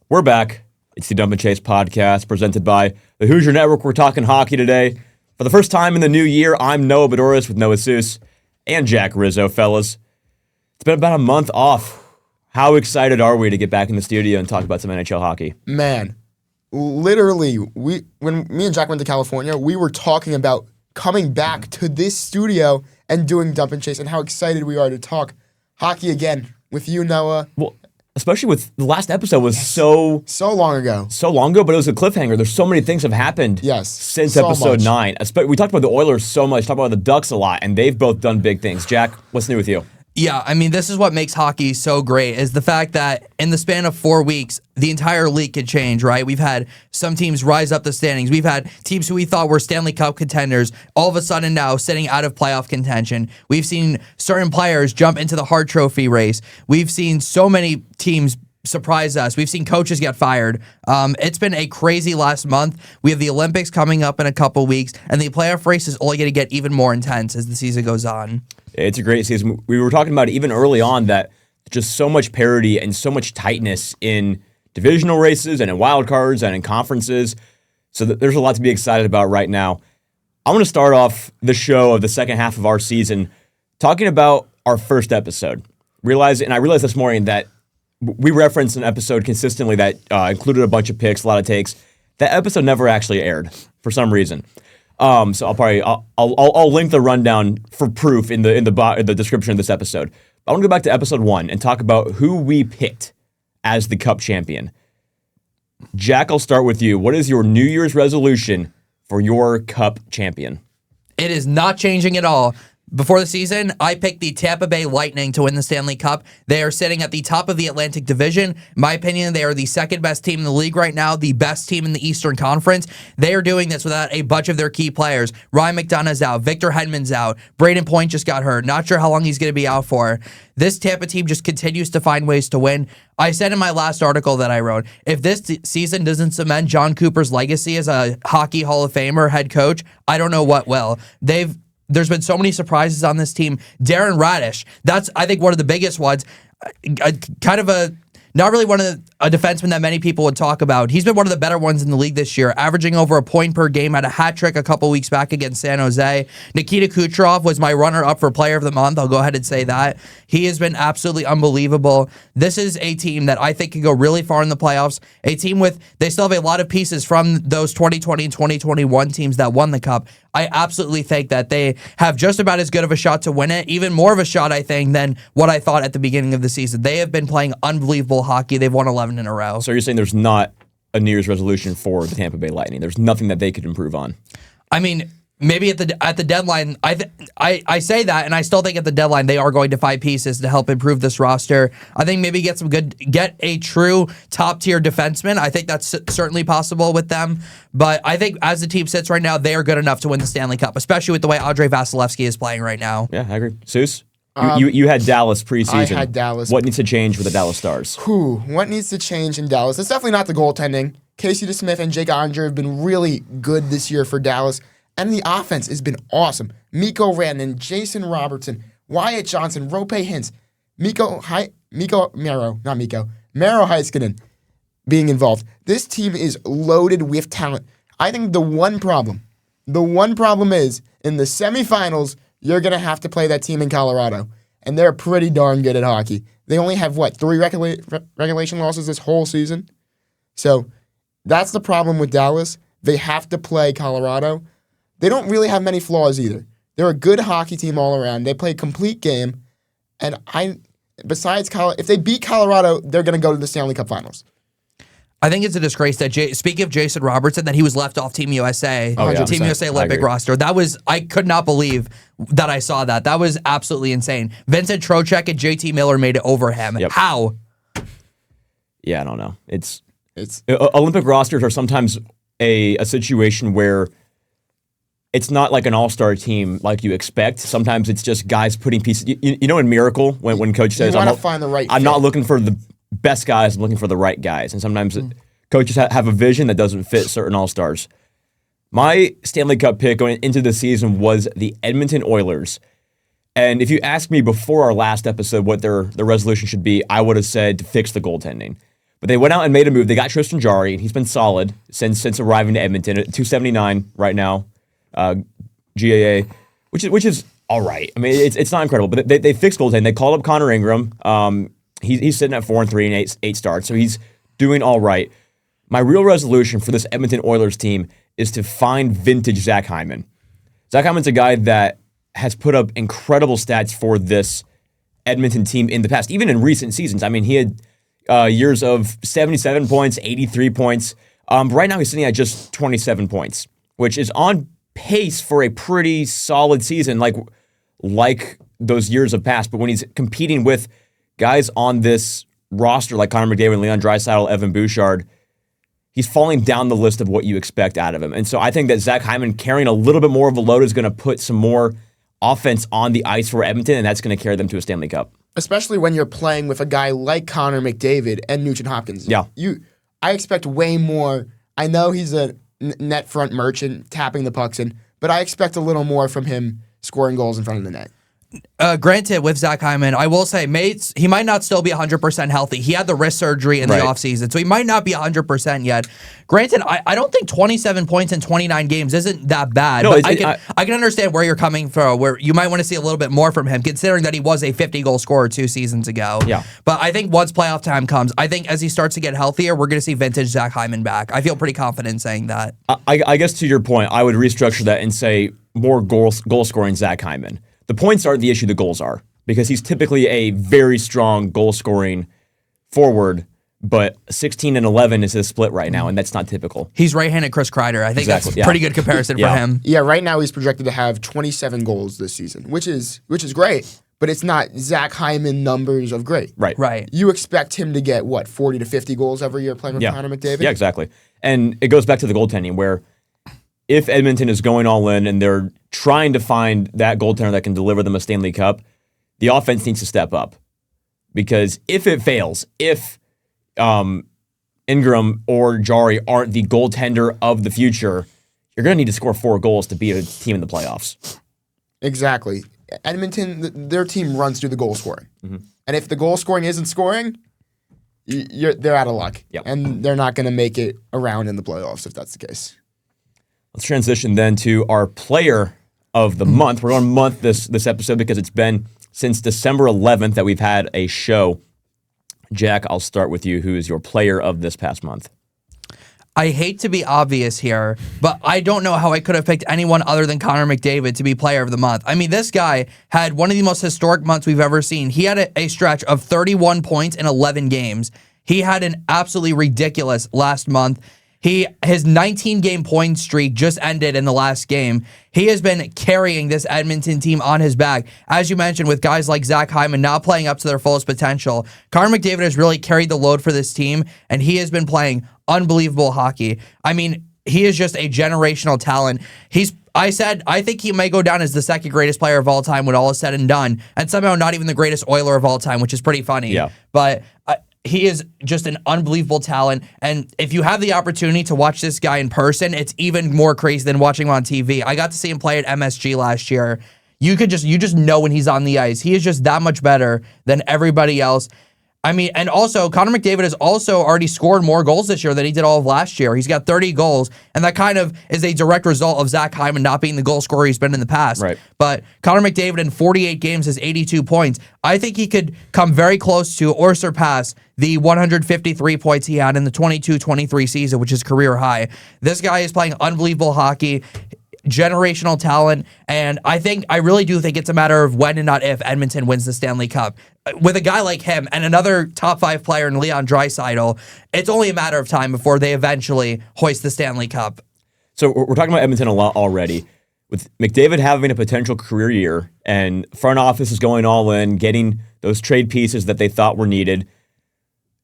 We're back. It's the Dump and Chase podcast presented by the Hoosier Network. We're talking hockey today. For the first time in the new year, I'm Noah Bedoris with Noah Seuss and Jack Rizzo, fellas. It's been about a month off. How excited are we to get back in the studio and talk about some NHL hockey? Man, literally, when me and Jack went to California, we were talking about coming back to this studio and doing Dump and Chase and how excited we are to talk hockey again with you, Noah. Well, especially with the last episode was so long ago. So long ago, but it was a cliffhanger. There's so many things have happened since so episode much. 9. We talked about the Oilers so much, talked about the Ducks a lot, and they've both done big things. Jack, what's new with you? Yeah, I mean, this is what makes hockey so great, is the fact that in the span of 4 weeks, the entire league could change, right? We've had some teams rise up the standings. We've had teams who we thought were Stanley Cup contenders all of a sudden now sitting out of playoff contention. We've seen certain players jump into the Hart Trophy race. We've seen so many teams surprise us. We've seen coaches get fired. It's been a crazy last month. We have the Olympics coming up in a couple weeks, and the playoff race is only going to get even more intense as the season goes on. It's a great season. We were talking about it even early on that just so much parity and so much tightness in divisional races and in wild cards and in conferences. So there's a lot to be excited about right now. I want to start off the show of the second half of our season talking about our first episode. I realized this morning that we referenced an episode consistently that included a bunch of picks, a lot of takes. That episode never actually aired for some reason. So I'll link the rundown for proof in the description of this episode. I want to go back to episode 1 and talk about who we picked as the Cup champion. Jack, I'll start with you. What is your New Year's resolution for your Cup champion? It is not changing at all. Before the season, I picked the Tampa Bay Lightning to win the Stanley Cup. They are sitting at the top of the Atlantic Division. In my opinion, they are the second best team in the league right now, the best team in the Eastern Conference. They are doing this without a bunch of their key players. Ryan McDonough's out. Victor Hedman's out. Braden Point just got hurt. Not sure how long he's going to be out for. This Tampa team just continues to find ways to win. I said in my last article that I wrote, if this season doesn't cement John Cooper's legacy as a hockey Hall of Famer head coach, I don't know what will. There's been so many surprises on this team. Darren Radish, that's, I think, one of the biggest ones. Not really a defenseman that many people would talk about. He's been one of the better ones in the league this year, averaging over a point per game, had a hat trick a couple weeks back against San Jose. Nikita Kucherov was my runner-up for Player of the Month. I'll go ahead and say that. He has been absolutely unbelievable. This is a team that I think can go really far in the playoffs. A team they still have a lot of pieces from those 2020 and 2021 teams that won the Cup. I absolutely think that they have just about as good of a shot to win it, even more of a shot, I think, than what I thought at the beginning of the season. They have been playing unbelievable hockey. They've won 11 in a row. So you're saying there's not a New Year's resolution for the Tampa Bay Lightning? There's nothing that they could improve on? I mean, maybe at the deadline, I say that, and I still think at the deadline they are going to find pieces to help improve this roster. I think maybe get a true top tier defenseman. I think that's certainly possible with them. But I think as the team sits right now, they are good enough to win the Stanley Cup, especially with the way Andrei Vasilevsky is playing right now. Yeah, I agree. Seuss? You had Dallas preseason. I had Dallas. What needs to change with the Dallas Stars? What needs to change in Dallas? It's definitely not the goaltending. Casey DeSmith and Jake Onger have been really good this year for Dallas. And the offense has been awesome. Mikko Rantanen, Jason Robertson, Wyatt Johnson, Roope Hintz, Maro Heiskanen being involved. This team is loaded with talent. I think the one problem is in the semifinals, you're going to have to play that team in Colorado. And they're pretty darn good at hockey. They only have, 3 regulation losses this whole season? So that's the problem with Dallas. They have to play Colorado. They don't really have many flaws either. They're a good hockey team all around. They play a complete game. And if they beat Colorado, they're going to go to the Stanley Cup Finals. I think it's a disgrace that, speaking of Jason Robertson, that he was left off Team USA, Team USA Olympic roster. I could not believe that I saw that. That was absolutely insane. Vincent Trocheck and JT Miller made it over him. Yep. How? Yeah, I don't know. It's Olympic rosters are sometimes a situation where it's not like an all-star team like you expect. Sometimes it's just guys putting pieces. You know, in Miracle, when coach says, I'm not looking for the best guys, I'm looking for the right guys. And sometimes coaches have a vision that doesn't fit certain all-stars. My Stanley Cup pick going into the season was the Edmonton Oilers. And if you asked me before our last episode what their resolution should be, I would have said to fix the goaltending. But they went out and made a move. They got Tristan Jarry, and he's been solid since arriving to Edmonton at 279 right now, GAA, which is all right. I mean, it's not incredible, but they fixed goaltending. They called up Connor Ingram. He's sitting at 4-3 and 8 starts, so he's doing all right. My real resolution for this Edmonton Oilers team is to find vintage Zach Hyman. Zach Hyman's a guy that has put up incredible stats for this Edmonton team in the past, even in recent seasons. I mean, he had years of 77 points, 83 points. Right now, he's sitting at just 27 points, which is on pace for a pretty solid season, like those years of past. But when he's competing with guys on this roster like Connor McDavid, Leon Draisaitl, Evan Bouchard, he's falling down the list of what you expect out of him. And so I think that Zach Hyman carrying a little bit more of a load is going to put some more offense on the ice for Edmonton, and that's going to carry them to a Stanley Cup. Especially when you're playing with a guy like Connor McDavid and Nugent Hopkins. Yeah. I expect way more. I know he's a net front merchant tapping the pucks in, but I expect a little more from him scoring goals in front of the net. Granted, with Zach Hyman, I will say, he might not still be 100% healthy. He had the wrist surgery in the offseason, so he might not be 100% yet. Granted, I don't think 27 points in 29 games isn't that bad. No, but I can understand where you're coming from, where you might want to see a little bit more from him, considering that he was a 50-goal scorer 2 seasons ago. Yeah. But I think once playoff time comes, I think as he starts to get healthier, we're going to see vintage Zach Hyman back. I feel pretty confident in saying that. I guess to your point, I would restructure that and say more goal-scoring Zach Hyman. The points aren't the issue, the goals are, because he's typically a very strong goal-scoring forward, but 16 and 11 is his split right now, and that's not typical. He's right-handed Chris Kreider. I think that's a pretty good comparison for him. Yeah, right now he's projected to have 27 goals this season, which is great, but it's not Zach Hyman numbers of great. Right. You expect him to get, 40 to 50 goals every year playing with Connor McDavid? Yeah, exactly. And it goes back to the goaltending, where if Edmonton is going all in and they're trying to find that goaltender that can deliver them a Stanley Cup, the offense needs to step up. Because if it fails, if Ingram or Jarry aren't the goaltender of the future, you're going to need to score 4 goals to beat a team in the playoffs. Exactly. Edmonton, their team runs through the goal scoring. Mm-hmm. And if the goal scoring isn't scoring, they're out of luck. Yep. And they're not going to make it around in the playoffs if that's the case. Let's transition then to our player of the month. We're on month this episode because it's been since December 11th that we've had a show. Jack, I'll start with you. Who is your player of this past month? I hate to be obvious here, but I don't know how I could have picked anyone other than Connor McDavid to be player of the month. I mean, this guy had one of the most historic months we've ever seen. He had a stretch of 31 points in 11 games. He had an absolutely ridiculous last month. His 19-game point streak just ended in the last game. He has been carrying this Edmonton team on his back. As you mentioned, with guys like Zach Hyman not playing up to their fullest potential, Connor McDavid has really carried the load for this team, and he has been playing unbelievable hockey. I mean, he is just a generational talent. I think he may go down as the second greatest player of all time when all is said and done, and somehow not even the greatest Oiler of all time, which is pretty funny. Yeah. But he is just an unbelievable talent, and if you have the opportunity to watch this guy in person, it's even more crazy than watching him on TV. I got to see him play at MSG last year. You just know when he's on the ice. He is just that much better than everybody else. I mean, and also, Connor McDavid has also already scored more goals this year than he did all of last year. He's got 30 goals, and that kind of is a direct result of Zach Hyman not being the goal scorer he's been in the past. Right. But Connor McDavid in 48 games has 82 points. I think he could come very close to or surpass the 153 points he had in the 22-23 season, which is career high. This guy is playing unbelievable hockey. Generational talent, and I really do think it's a matter of when and not if Edmonton wins the Stanley Cup. With a guy like him and another top 5 player in Leon Draisaitl, it's only a matter of time before they eventually hoist the Stanley Cup. So we're talking about Edmonton a lot already. With McDavid having a potential career year and front office is going all in, getting those trade pieces that they thought were needed,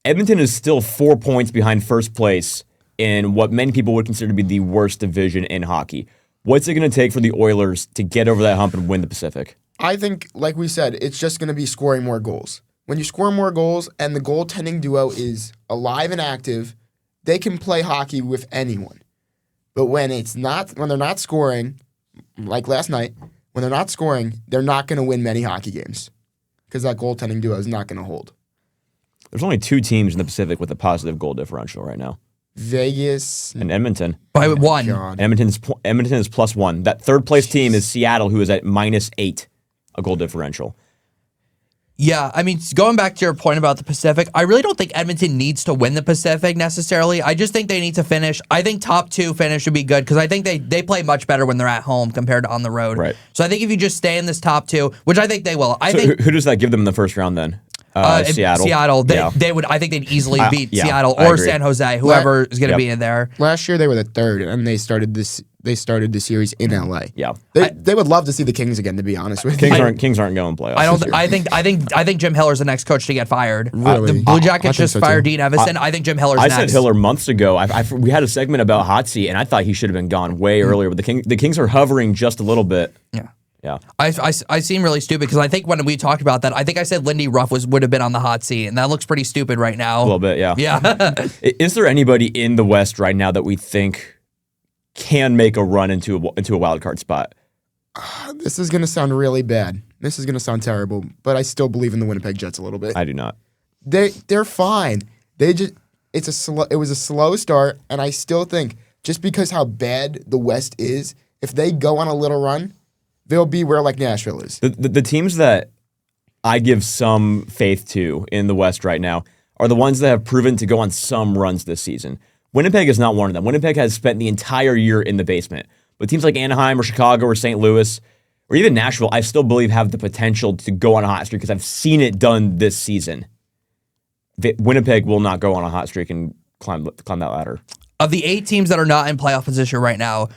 Edmonton is still 4 points behind first place in what many people would consider to be the worst division in hockey. What's it going to take for the Oilers to get over that hump and win the Pacific? I think, like we said, it's just going to be scoring more goals. When you score more goals and the goaltending duo is alive and active, they can play hockey with anyone. But when they're not scoring, like last night, when they're not scoring, they're not going to win many hockey games because that goaltending duo is not going to hold. There's only 2 teams in the Pacific with a positive goal differential right now. Vegas. And Edmonton. By one. God. Edmonton is +1. That third place team is Seattle, who is at -8, a goal differential. Yeah, I mean, going back to your point about the Pacific, I really don't think Edmonton needs to win the Pacific necessarily. I just think they need to finish. I think top 2 finish would be good because I think they play much better when they're at home compared to on the road. Right. So I think if you just stay in this top 2, which I think they will. So who does that give them in the first round then? Seattle. Seattle. Yeah. They would. I think they'd easily beat yeah, Seattle I or agree. San Jose, whoever is going to Yep. be in there. Last year they were the 3rd, and they started the series in LA. Yeah. They would love to see the Kings again, to be honest with Kings you. aren't going playoffs. I don't. this year. I think Jim Hiller's the next coach to get fired. Really? The Blue I Jackets think just so, fired too. Dean Evison. I think Jim Hiller's I next. said Hiller months ago. We had a segment about Hotsy, and I thought he should have been gone way earlier. But the Kings are hovering just a little bit. Yeah. Yeah. I seem really stupid because I think when we talked about that, I think I said Lindy Ruff would have been on the hot seat, and that looks pretty stupid right now. A little bit, yeah. Yeah. Is there anybody in the West right now that we think can make a run into a wild card spot? This is going to sound really bad. This is going to sound terrible, but I still believe in the Winnipeg Jets a little bit. I do not. They're fine. It was a slow start, and I still think just because how bad the West is, if they go on a little run, they'll be where like Nashville is. The teams that I give some faith to in the West right now are the ones that have proven to go on some runs this season. Winnipeg is not one of them. Winnipeg has spent the entire year in the basement. But teams like Anaheim or Chicago or St. Louis or even Nashville, I still believe have the potential to go on a hot streak because I've seen it done this season. Winnipeg will not go on a hot streak and climb that ladder. Of the 8 teams that are not in playoff position right now,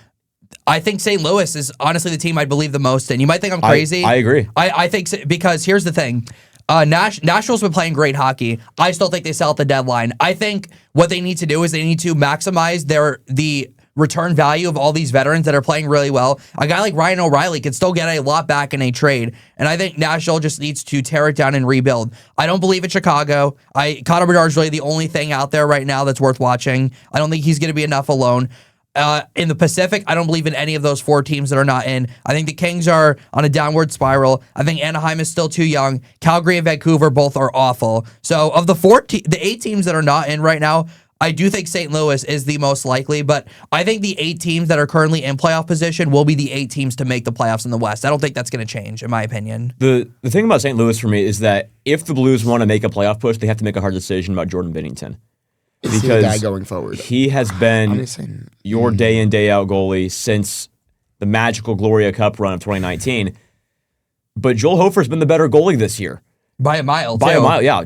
I think St. Louis is honestly the team I believe the most in. You might think I'm crazy. I agree. I think because here's the thing. Nashville's been playing great hockey. I still think they sell at the deadline. I think what they need to do is they need to maximize the return value of all these veterans that are playing really well. A guy like Ryan O'Reilly could still get a lot back in a trade, and I think Nashville just needs to tear it down and rebuild. I don't believe in Chicago. Connor Bedard is really the only thing out there right now that's worth watching. I don't think he's going to be enough alone. In the Pacific, I don't believe in any of those 4 teams that are not in. I think the Kings are on a downward spiral. I think Anaheim is still too young. Calgary and Vancouver both are awful. So of the 8 teams that are not in right now, I do think St. Louis is the most likely, but I think the 8 teams that are currently in playoff position will be the 8 teams to make the playoffs in the West. I don't think that's going to change, in my opinion. The thing about St. Louis for me is that if the Blues want to make a playoff push, they have to make a hard decision about Jordan Binnington. Is he the guy going forward? He has been your day in, day out goalie since the magical Gloria Cup run of 2019. But Joel Hofer's been the better goalie this year. By a mile, By too. a mile, yeah.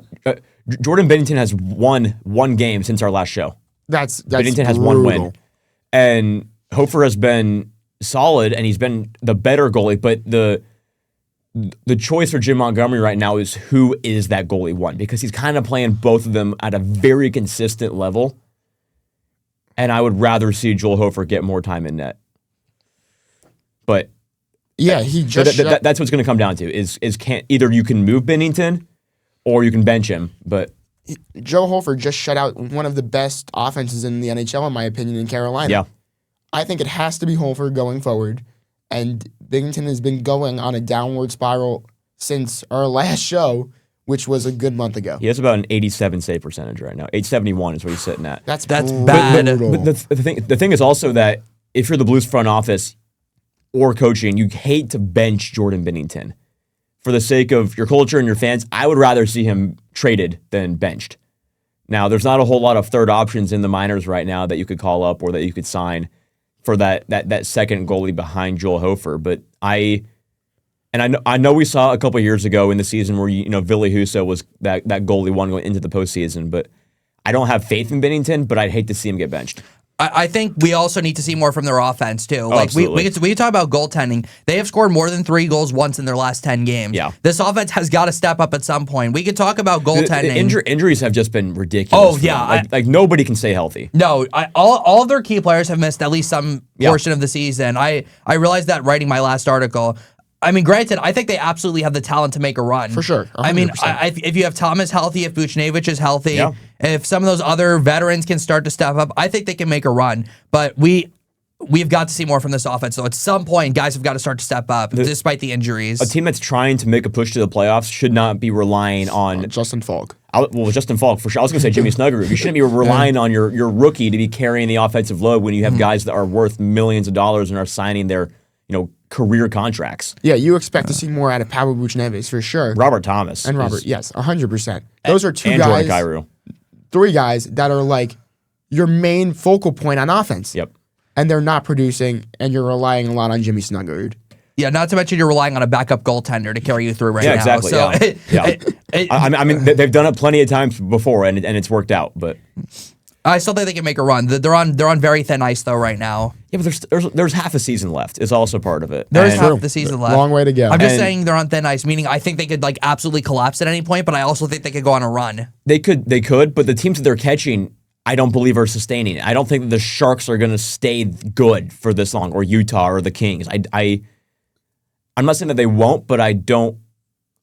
Jordan Binnington has won 1 game since our last show. That's Binnington has brutal. 1 win. And Hofer has been solid, and he's been the better goalie, but the choice for Jim Montgomery right now is who is that goalie 1, because he's kind of playing both of them at a very consistent level. And I would rather see Joel Hofer get more time in net. But Yeah, he just that's what's going to come down to is either you can move Binnington or you can bench him. But Joe Hofer just shut out one of the best offenses in the NHL, in my opinion, in Carolina. yeah, I think it has to be Hofer going forward. And Binnington has been going on a downward spiral since our last show, which was a good month ago. he has about an 87 save percentage right now. 871 is what he's sitting at. That's bad. brutal. But the thing is also that if you're the Blues front office or coaching, you hate to bench Jordan Binnington. For the sake of your culture and your fans, I would rather see him traded than benched. Now, there's not a whole lot of third options in the minors right now that you could call up or that you could sign for that second goalie behind Joel Hofer. But I know we saw a couple of years ago in the season where Ville Husso was that goalie 1 going into the postseason. But I don't have faith in Binnington, but I'd hate to see him get benched. I think we also need to see more from their offense, too. Like absolutely. we talk about goaltending. They have scored more than 3 goals once in their last 10 games. Yeah. This offense has got to step up at some point. We could talk about goaltending. The injuries have just been ridiculous. Oh, yeah. Like nobody can stay healthy. No, all of their key players have missed at least some portion of the season. I realized that writing my last article. I mean, granted, I think they absolutely have the talent to make a run. For sure, 100%. I mean, if you have Thomas healthy, if Buchnevich is healthy, Yeah. if some of those other veterans can start to step up, I think they can make a run. But we've got to see more from this offense. So at some point, guys have got to start to step up, despite the injuries. A team that's trying to make a push to the playoffs should not be relying on Justin Falk. Well, Justin Falk, for sure. I was going to say Jimmy Snuggerud. You shouldn't be relying on your rookie to be carrying the offensive load when you have guys that are worth millions of dollars and are signing their career contracts. Yeah, you expect to see more out of Pablo Buchnevich for sure. Robert Thomas. And Robert, yes, 100%. Those are two and guys, Jordan Kyrou. 3 guys that are like your main focal point on offense. Yep. And they're not producing, and you're relying a lot on Jimmy Snuggerud. Yeah, not to mention you're relying on a backup goaltender to carry you through right now. Exactly. So, I mean, they've done it plenty of times before, and it's worked out. But I still think they can make a run. They're on very thin ice though right now. yeah, but there's half a season left. Is also part of it. There's And- half the season left. Long way to go. I'm just And- saying they're on thin ice, meaning I think they could like absolutely collapse at any point, but I also think they could go on a run. They could, but the teams that they're catching, I don't believe are sustaining it. I don't think that the Sharks are going to stay good for this long, or Utah, or the Kings. I'm not saying that they won't, but I'm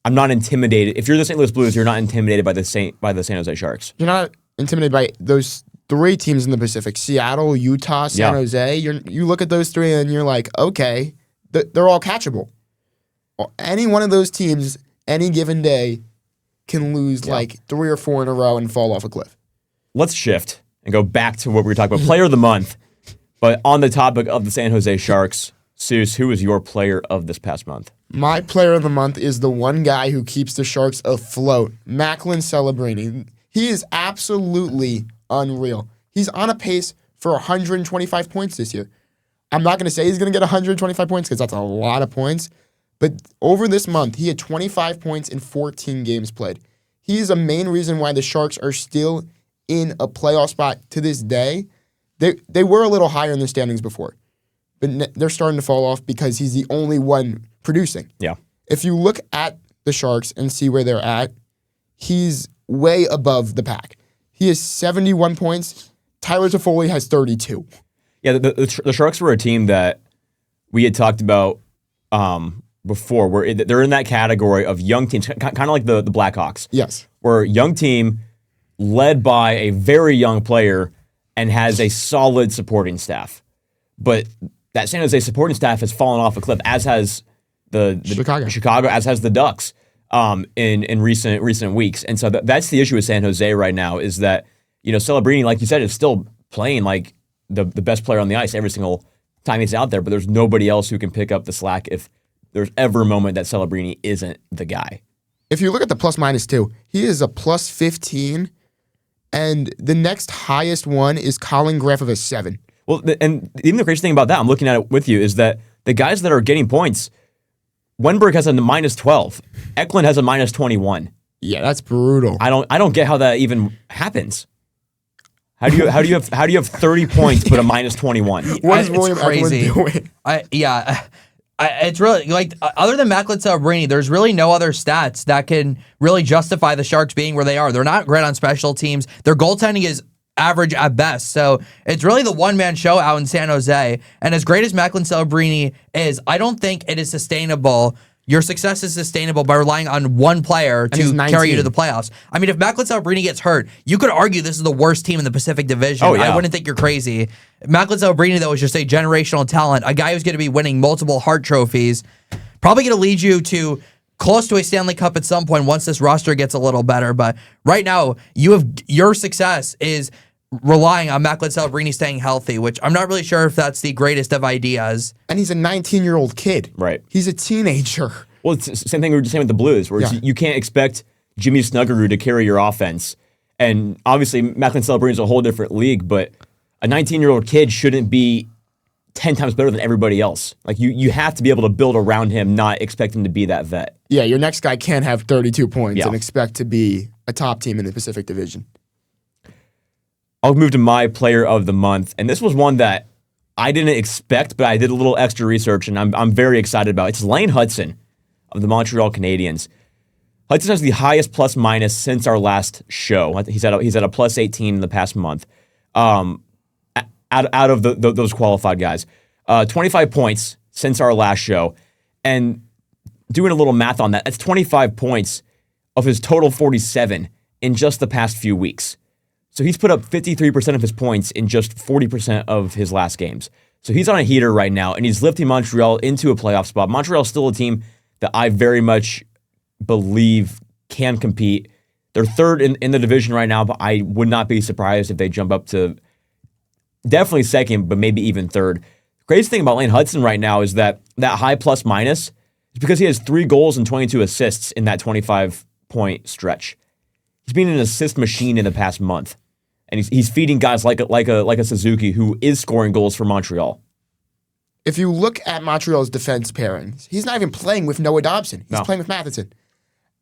not intimidated. If you're the St. Louis Blues, you're not intimidated by the San Jose Sharks. You're not intimidated by those 3 teams in the Pacific: Seattle, Utah, San Jose. You look at those 3 and you're like, okay, they're all catchable. Any one of those teams, any given day, can lose like 3 or 4 in a row and fall off a cliff. Let's shift and go back to what we were talking about, player of the month. But on the topic of the San Jose Sharks, Seuss, who is your player of this past month? My player of the month is the one guy who keeps the Sharks afloat, Macklin Celebrini. He is absolutely unreal. He's on a pace for 125 points this year. I'm not going to say he's going to get 125 points because that's a lot of points, but over this month, he had 25 points in 14 games played. He is a main reason why the Sharks are still in a playoff spot to this day. They were a little higher in the standings before, but they're starting to fall off because he's the only one producing. Yeah. If you look at the Sharks and see where they're at, he's way above the pack. He has 71 points. Tyler Toffoli has 32. Yeah, the Sharks were a team that we had talked about before, where they're in that category of young teams, kind of like the Blackhawks. Yes. Where a young team led by a very young player and has a solid supporting staff. But that San Jose supporting staff has fallen off a cliff, as has the Chicago, as has the Ducks in recent weeks. And so that's the issue with San Jose right now, is that, Celebrini, like you said, is still playing like the best player on the ice every single time he's out there, but there's nobody else who can pick up the slack if there's ever a moment that Celebrini isn't the guy. If you look at the plus-minus too, he is a plus 15, and the next highest one is Colin Graff of a 7. Well, and even the crazy thing about that, I'm looking at it with you, is that the guys that are getting points, Wenberg has a minus 12. Eklund has a minus 21. Yeah, that's brutal. I don't get how that even happens. How do you have 30 points but a minus 21? What is It's William crazy. Eklund doing? It's really like, other than Macklin Celebrini, there's really no other stats that can really justify the Sharks being where they are. They're not great on special teams. Their goaltending is average at best. So it's really the one-man show out in San Jose. And as great as Macklin Celebrini is, I don't think it is sustainable. Your success is sustainable by relying on one player to carry you to the playoffs. I mean, if Macklin Celebrini gets hurt, you could argue this is the worst team in the Pacific Division. Oh, yeah. I wouldn't think you're crazy. Macklin Celebrini, though, is just a generational talent, a guy who's going to be winning multiple Hart trophies, probably going to lead you to close to a Stanley Cup at some point once this roster gets a little better. But right now, your success is relying on Macklin Celebrini staying healthy, which I'm not really sure if that's the greatest of ideas. And he's a 19-year-old kid. Right. He's a teenager. Well, it's the same thing we were just saying with the Blues, where you can't expect Jimmy Snuggerud to carry your offense. And obviously, Macklin Celebrini is a whole different league, but a 19-year-old kid shouldn't be 10 times better than everybody else. Like, you have to be able to build around him, not expect him to be that vet. Yeah, your next guy can't have 32 points Yeah. and expect to be a top team in the Pacific Division. I'll move to my player of the month, and this was one that I didn't expect, but I did a little extra research, and I'm very excited about it. It's Lane Hudson of the Montreal Canadiens. Hudson has the highest plus-minus since our last show. He's at a plus 18 in the past month. Out of those qualified guys, 25 points since our last show, and doing a little math on that, that's 25 points of his total 47 in just the past few weeks. So he's put up 53% of his points in just 40% of his last games. So he's on a heater right now, and he's lifting Montreal into a playoff spot. Montreal's still a team that I very much believe can compete. They're third in the division right now, but I would not be surprised if they jump up to definitely second, but maybe even third. The crazy thing about Lane Hudson right now is that high plus minus is because he has 3 goals and 22 assists in that 25-point stretch. He's been an assist machine in the past month, and he's feeding guys like a Suzuki who is scoring goals for Montreal. If you look at Montreal's defense pairings, he's not even playing with Noah Dobson. He's playing with Matheson.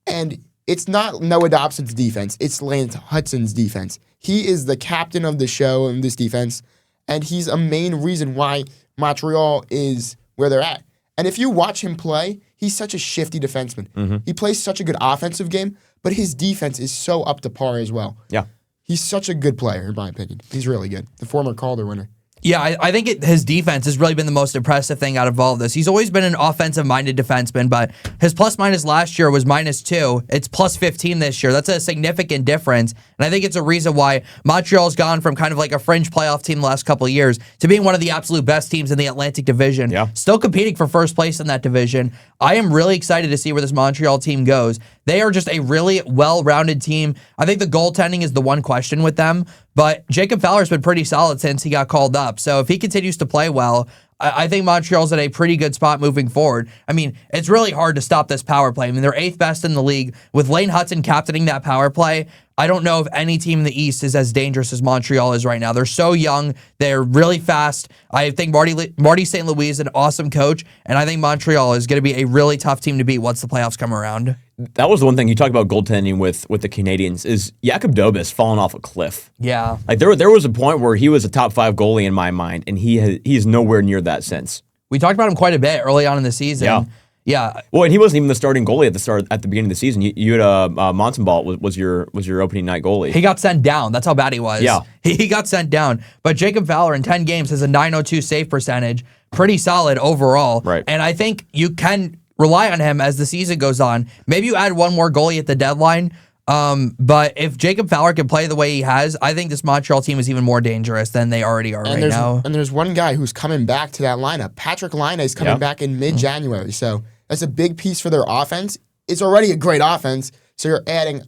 And it's not Noah Dobson's defense. It's Lane Hudson's defense. He is the captain of the show in this defense, and he's a main reason why Montreal is where they're at. And if you watch him play, he's such a shifty defenseman. Mm-hmm. He plays such a good offensive game, but his defense is so up to par as well. Yeah. He's such a good player, in my opinion. He's really good. The former Calder winner. Yeah, I think his defense has really been the most impressive thing out of all of this. He's always been an offensive-minded defenseman, but his plus-minus last year was -2. It's plus 15 this year. That's a significant difference, and I think it's a reason why Montreal's gone from kind of like a fringe playoff team the last couple of years to being one of the absolute best teams in the Atlantic Division. Yeah. Still competing for first place in that division. I am really excited to see where this Montreal team goes. They are just a really well-rounded team. I think the goaltending is the one question with them, but Jacob Fowler's been pretty solid since he got called up. So if he continues to play well, I think Montreal's in a pretty good spot moving forward. I mean, it's really hard to stop this power play. I mean, they're 8th best in the league. With Lane Hudson captaining that power play, I don't know if any team in the East is as dangerous as Montreal is right now. They're so young. They're really fast. I think Marty St. Louis is an awesome coach, and I think Montreal is going to be a really tough team to beat once the playoffs come around. That was the one thing you talked about goaltending with the Canadians is Jakub Dobis falling off a cliff. Yeah. Like there was a point where he was a top 5 goalie in my mind, and he's nowhere near that since. We talked about him quite a bit early on in the season. Yeah. Yeah. Well, and he wasn't even the starting goalie at the beginning of the season. You had Montembault was your opening night goalie. He got sent down. That's how bad he was. Yeah. He got sent down. But Jacob Fowler in 10 games has a .902 save percentage. Pretty solid overall. Right. And I think you can rely on him as the season goes on. Maybe you add one more goalie at the deadline. But if Jacob Fowler can play the way he has, I think this Montreal team is even more dangerous than they already are right now. And there's one guy who's coming back to that lineup. Patrick Laine is coming back in mid-January. So that's a big piece for their offense. It's already a great offense. So you're adding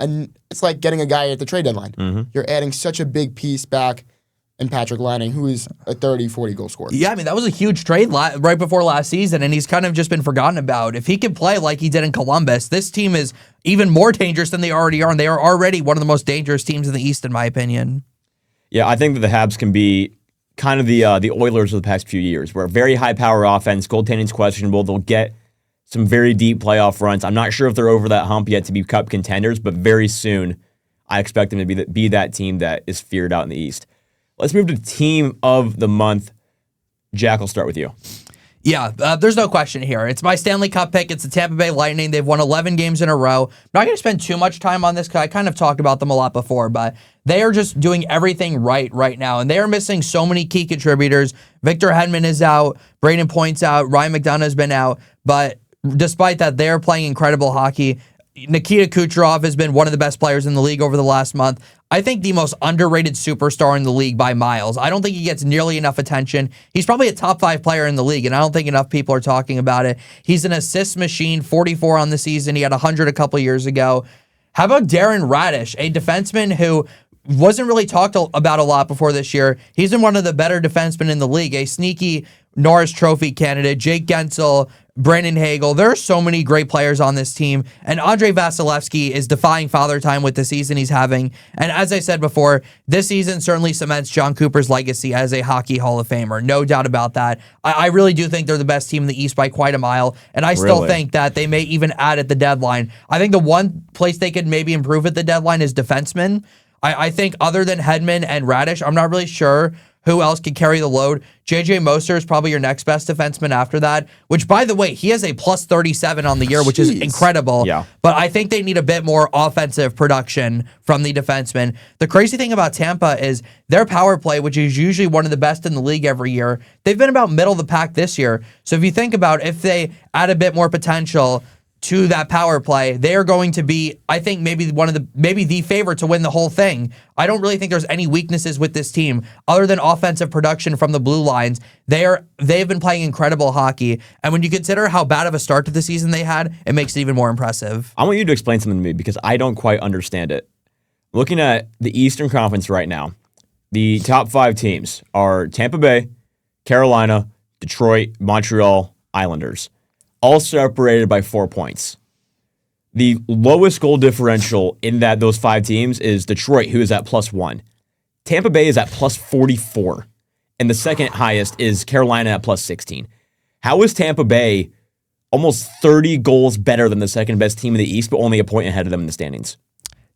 it's like getting a guy at the trade deadline. Mm-hmm. You're adding such a big piece back in Patrick Laine, who is a 30, 40 goal scorer. Yeah, I mean, that was a huge trade right before last season, and he's kind of just been forgotten about. If he can play like he did in Columbus, this team is even more dangerous than they already are, and they are already one of the most dangerous teams in the East, in my opinion. Yeah, I think that the Habs can be kind of the Oilers of the past few years, where very high-power offense, goaltending's questionable. They'll get some very deep playoff runs. I'm not sure if they're over that hump yet to be Cup contenders, but very soon I expect them to be that team that is feared out in the East. Let's move to Team of the Month. Jack, I'll start with you. Yeah, there's no question here. It's my Stanley Cup pick. It's the Tampa Bay Lightning. They've won 11 games in a row. I'm not going to spend too much time on this because I kind of talked about them a lot before, but they are just doing everything right now, and they are missing so many key contributors. Victor Hedman is out. Braden Point's out. Ryan McDonough has been out, but despite that, they're playing incredible hockey. Nikita Kucherov has been one of the best players in the league over the last month. I think the most underrated superstar in the league by miles. I don't think he gets nearly enough attention. He's probably a top 5 player in the league, and I don't think enough people are talking about it. He's an assist machine, 44 on the season. He had 100 a couple years ago. How about Darren Radish, a defenseman who wasn't really talked about a lot before this year? He's been one of the better defensemen in the league, a sneaky Norris Trophy candidate. Jake Gensel, Brandon Hagel. There are so many great players on this team, and Andrei Vasilevsky is defying father time with the season he's having. And as I said before, this season certainly cements John Cooper's legacy as a hockey Hall of Famer. No doubt about that. I really do think they're the best team in the East by quite a mile, and I still think that they may even add at the deadline. I think the one place they could maybe improve at the deadline is defensemen. I think other than Hedman and Radish, I'm not really sure who else can carry the load. J.J. Moser is probably your next best defenseman after that, which, by the way, he has a plus 37 on the year, which is incredible. Yeah. But I think they need a bit more offensive production from the defensemen. The crazy thing about Tampa is their power play, which is usually one of the best in the league every year, they've been about middle of the pack this year. So if you think about if they add a bit more potential, to that power play, they are going to be, I think, maybe the favorite to win the whole thing. I don't really think there's any weaknesses with this team other than offensive production from the blue lines. They've been playing incredible hockey, and when you consider how bad of a start to the season they had, it makes it even more impressive. I want you to explain something to me because I don't quite understand it. Looking at the Eastern Conference right now, the top 5 teams are Tampa Bay, Carolina, Detroit, Montreal, Islanders, all separated by 4 points. The lowest goal differential in those 5 teams is Detroit, who is at +1. Tampa Bay is at +44. And the second highest is Carolina at +16. How is Tampa Bay almost 30 goals better than the second best team in the East, but only a point ahead of them in the standings?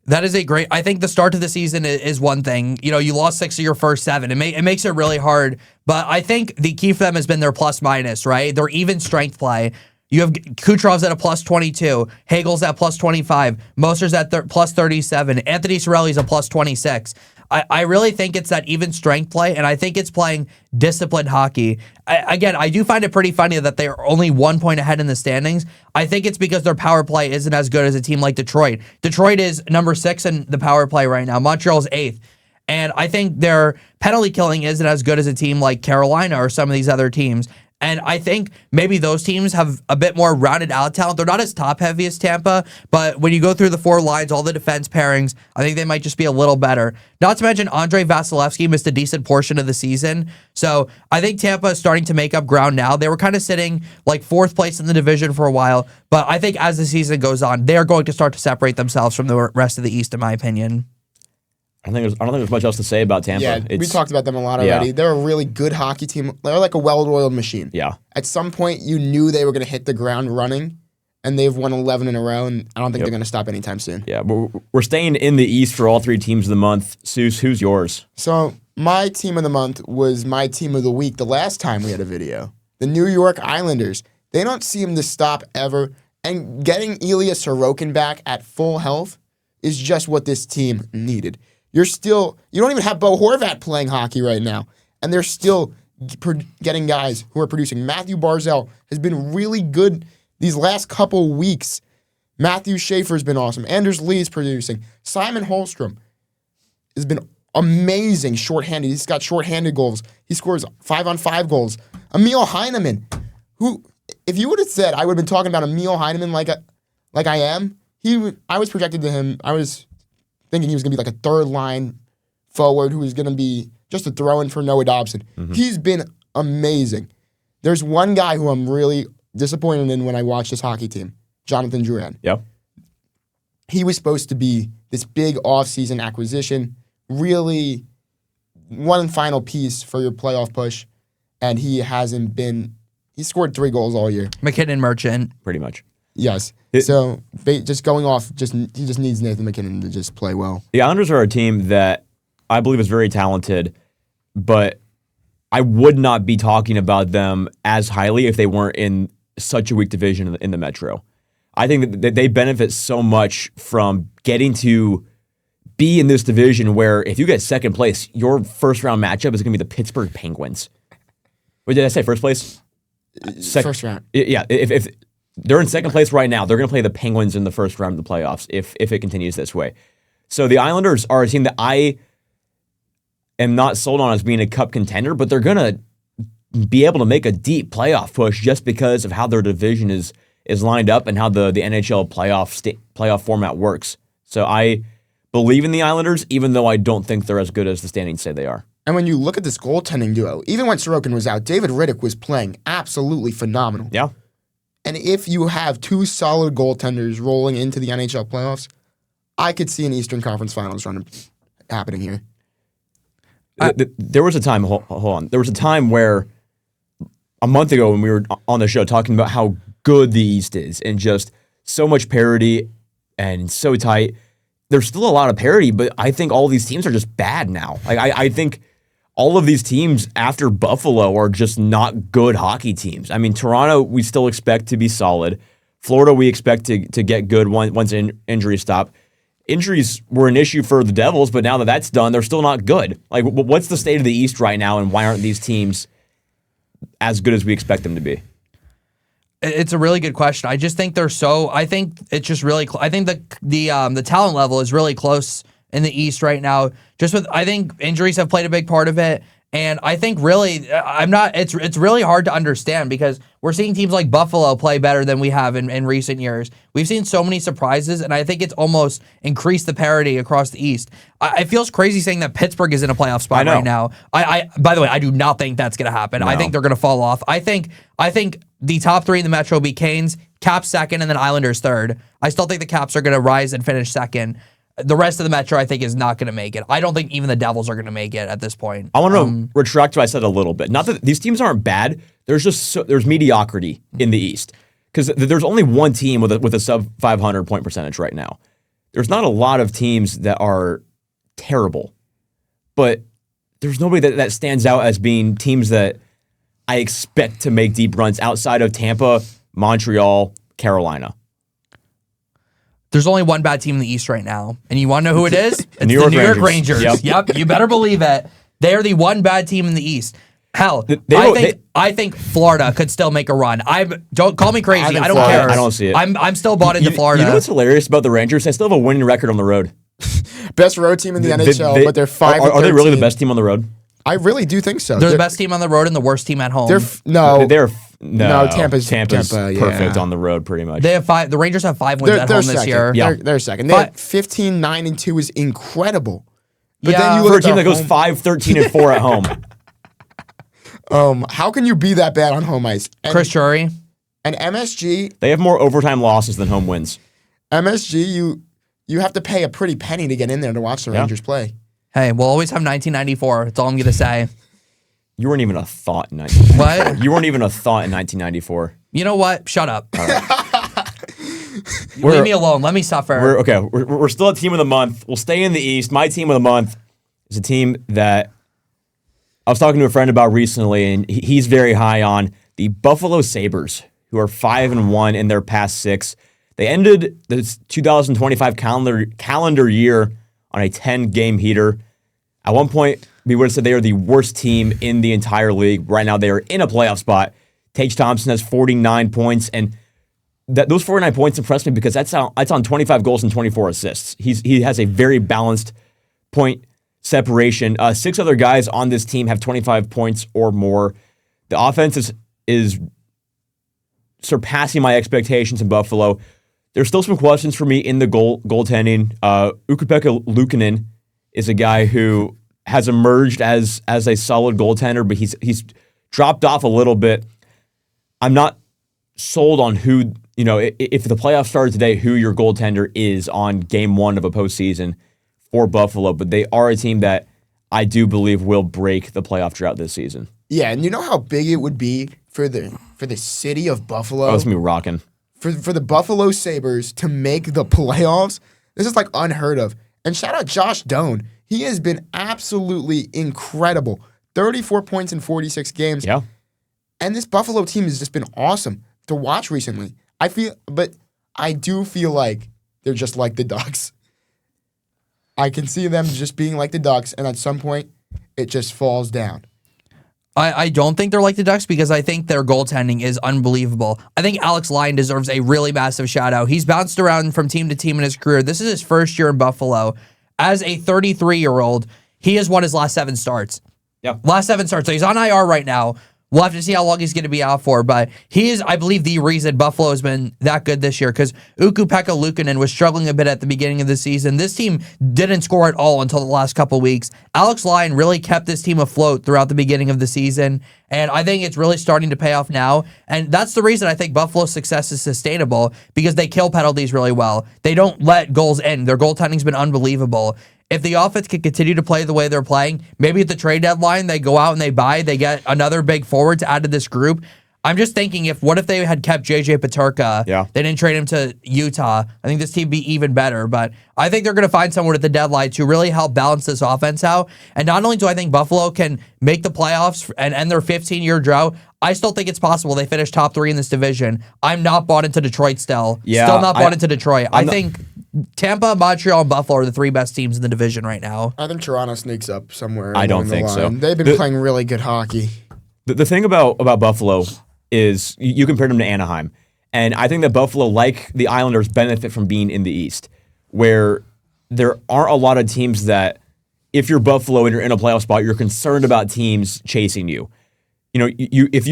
That is I think the start to the season is one thing. You know, you lost 6 of your first 7. It makes it really hard. But I think the key for them has been their plus-minus, right? Their even strength play. You have Kucherov's at a +22, Hagel's at +25, Moster's at +37, Anthony Cirelli's a +26. I really think it's that even strength play, and I think it's playing disciplined hockey. I do find it pretty funny that they're only 1 point ahead in the standings. I think it's because their power play isn't as good as a team like Detroit. Detroit is number 6 in the power play right now. Montreal's 8th. And I think their penalty killing isn't as good as a team like Carolina or some of these other teams. And I think maybe those teams have a bit more rounded out talent. They're not as top-heavy as Tampa, but when you go through the 4 lines, all the defense pairings, I think they might just be a little better. Not to mention Andrei Vasilevsky missed a decent portion of the season. So I think Tampa is starting to make up ground now. They were kind of sitting like 4th place in the division for a while, but I think as the season goes on, they're going to start to separate themselves from the rest of the East, in my opinion. I don't think there's much else to say about Tampa. Yeah, we talked about them a lot already. Yeah. They're a really good hockey team. They're like a well-oiled machine. Yeah. At some point, you knew they were going to hit the ground running, and they've won 11 in a row, and I don't think they're going to stop anytime soon. Yeah, we're staying in the East for all 3 teams of the month. Seuss, who's yours? So my team of the month was my team of the week the last time we had a video. The New York Islanders. They don't seem to stop ever, and getting Ilya Sorokin back at full health is just what this team needed. You don't even have Bo Horvat playing hockey right now, and they're still getting guys who are producing. Matthew Barzal has been really good these last couple weeks. Matthew Schaefer's been awesome. Anders Lee's producing. Simon Holmstrom has been amazing shorthanded. He's got shorthanded goals. He scores 5-on-5 goals. Emil Heineman, who, if you would have said I would have been talking about Emil Heineman like I am, I was projected to him. I was thinking he was going to be like a third-line forward who was going to be just a throw-in for Noah Dobson. Mm-hmm. He's been amazing. There's one guy who I'm really disappointed in when I watch this hockey team, Jonathan Drouin. Yep. He was supposed to be this big off-season acquisition, really one final piece for your playoff push, and he hasn't been. He scored 3 goals all year. McKinnon Merchant. Pretty much. Yes. So just going off, he just needs Nathan McKinnon to just play well. The Islanders are a team that I believe is very talented, but I would not be talking about them as highly if they weren't in such a weak division in the Metro. I think that they benefit so much from getting to be in this division where if you get second place, your first round matchup is going to be the Pittsburgh Penguins. What did I say? First place? First round. Yeah. If they're in second place right now, they're going to play the Penguins in the first round of the playoffs if it continues this way. So the Islanders are a team that I am not sold on as being a cup contender, but they're going to be able to make a deep playoff push just because of how their division is lined up and how the NHL playoff format works. So I believe in the Islanders, even though I don't think they're as good as the standings say they are. And when you look at this goaltending duo, even when Sorokin was out, David Riddick was playing absolutely phenomenal. Yeah. And if you have 2 solid goaltenders rolling into the NHL playoffs, I could see an Eastern Conference Finals run happening here. There was a time, hold on. There was a time where a month ago when we were on the show talking about how good the East is and just so much parity and so tight. There's still a lot of parity, but I think all these teams are just bad now. Like I think all of these teams after Buffalo are just not good hockey teams. I mean, Toronto, we still expect to be solid. Florida, we expect to get good once injuries stop. Injuries were an issue for the Devils, but now that that's done, they're still not good. Like, what's the state of the East right now, and why aren't these teams as good as we expect them to be? It's a really good question. I just think I think it's just really. I think the talent level is really close in the East right now. I think injuries have played a big part of it, and I think really It's really hard to understand because we're seeing teams like Buffalo play better than we have in recent years. We've seen so many surprises, and I think it's almost increased the parity across the East. It feels crazy saying that Pittsburgh is in a playoff spot right now. By the way, I do not think that's going to happen. No. I think they're going to fall off. I think the top three in the Metro will be Canes, Caps second, and then Islanders third. I still think the Caps are going to rise and finish second. The rest of the Metro, I think, is not going to make it. I don't think even the Devils are going to make it at this point. I want to retract what I said a little bit. Not that these teams aren't bad. There's mediocrity in the East because there's only one team with a sub 500 point percentage right now. There's not a lot of teams that are terrible, but there's nobody that stands out as being teams that I expect to make deep runs outside of Tampa, Montreal, Carolina. There's only one bad team in the East right now, and you want to know who it is? It's the New York Rangers. Yep, you better believe it. They are the one bad team in the East. Hell, I think Florida could still make a run. Don't call me crazy. I don't care. I don't see it. I'm still bought into Florida. You know what's hilarious about the Rangers? They still have a winning record on the road. Best road team in the NHL, but they're 5. Are they really the best team on the road? I really do think so. They're the best team on the road and the worst team at home. Tampa's perfect on the road, pretty much. They have 5. The Rangers have 5 wins at home this year. Yeah. They're second. They have 15-9-2 is incredible. But then you look for a team that goes 5-13-4 at home. How can you be that bad on home ice? Chris Drury and MSG. They have more overtime losses than home wins. MSG, you have to pay a pretty penny to get in there to watch the Rangers play. Hey, we'll always have 1994. That's all I'm gonna say. You weren't even a thought in 1994. What? You weren't even a thought in 1994. You know what? Shut up. All right. Leave me alone. Let me suffer. We're still a team of the month. We'll stay in the East. My team of the month is a team that I was talking to a friend about recently, and he's very high on the Buffalo Sabres, who are 5-1 in their past 6. They ended the 2025 calendar year on a 10-game heater. At one point, we would have said they are the worst team in the entire league. Right now, they are in a playoff spot. Tage Thompson has 49 points, and those 49 points impress me because that's on 25 goals and 24 assists. He has a very balanced point separation. 6 other guys on this team have 25 points or more. The offense is surpassing my expectations in Buffalo. There's still some questions for me in the goaltending. Ukko-Pekka Luukkonen is a guy who has emerged as a solid goaltender, but he's dropped off a little bit. I'm not sold on who, if the playoffs started today, who your goaltender is on game 1 of a postseason for Buffalo, but they are a team that I do believe will break the playoff drought this season. Yeah, and you know how big it would be for the city of Buffalo? Oh, it's going to be rocking. For the Buffalo Sabres to make the playoffs, this is like unheard of. And shout out Josh Doan. He has been absolutely incredible. 34 points in 46 games. Yeah. And this Buffalo team has just been awesome to watch recently. But I do feel like they're just like the Ducks. I can see them just being like the Ducks, and at some point, it just falls down. I don't think they're like the Ducks because I think their goaltending is unbelievable. I think Alex Lyon deserves a really massive shout out. He's bounced around from team to team in his career. This is his first year in Buffalo. As a 33-year-old, he has won his last 7 starts. Yeah. Last 7 starts. So he's on IR right now. We'll have to see how long he's going to be out for, but he is, I believe, the reason Buffalo has been that good this year because Ukko-Pekka Luukkonen was struggling a bit at the beginning of the season. This team didn't score at all until the last couple weeks. Alex Lyon really kept this team afloat throughout the beginning of the season, and I think it's really starting to pay off now, and that's the reason I think Buffalo's success is sustainable because they kill penalties really well. They don't let goals in. Their goaltending's been unbelievable. If the offense can continue to play the way they're playing, maybe at the trade deadline, they go out and they get another big forward to add to this group. I'm just thinking, what if they had kept JJ Peterka? Yeah. They didn't trade him to Utah. I think this team would be even better. But I think they're going to find someone at the deadline to really help balance this offense out. And not only do I think Buffalo can make the playoffs and end their 15-year drought, I still think it's possible they finish top 3 in this division. I'm not bought into Detroit still. Yeah, still not bought into Detroit. I think Tampa, Montreal, and Buffalo are the 3 best teams in the division right now. I think Toronto sneaks up somewhere. I don't think so. They've been playing really good hockey. The thing about Buffalo is you compared them to Anaheim. And I think that Buffalo, like the Islanders, benefit from being in the East, where there aren't a lot of teams that, if you're Buffalo and you're in a playoff spot, you're concerned about teams chasing you. You know, if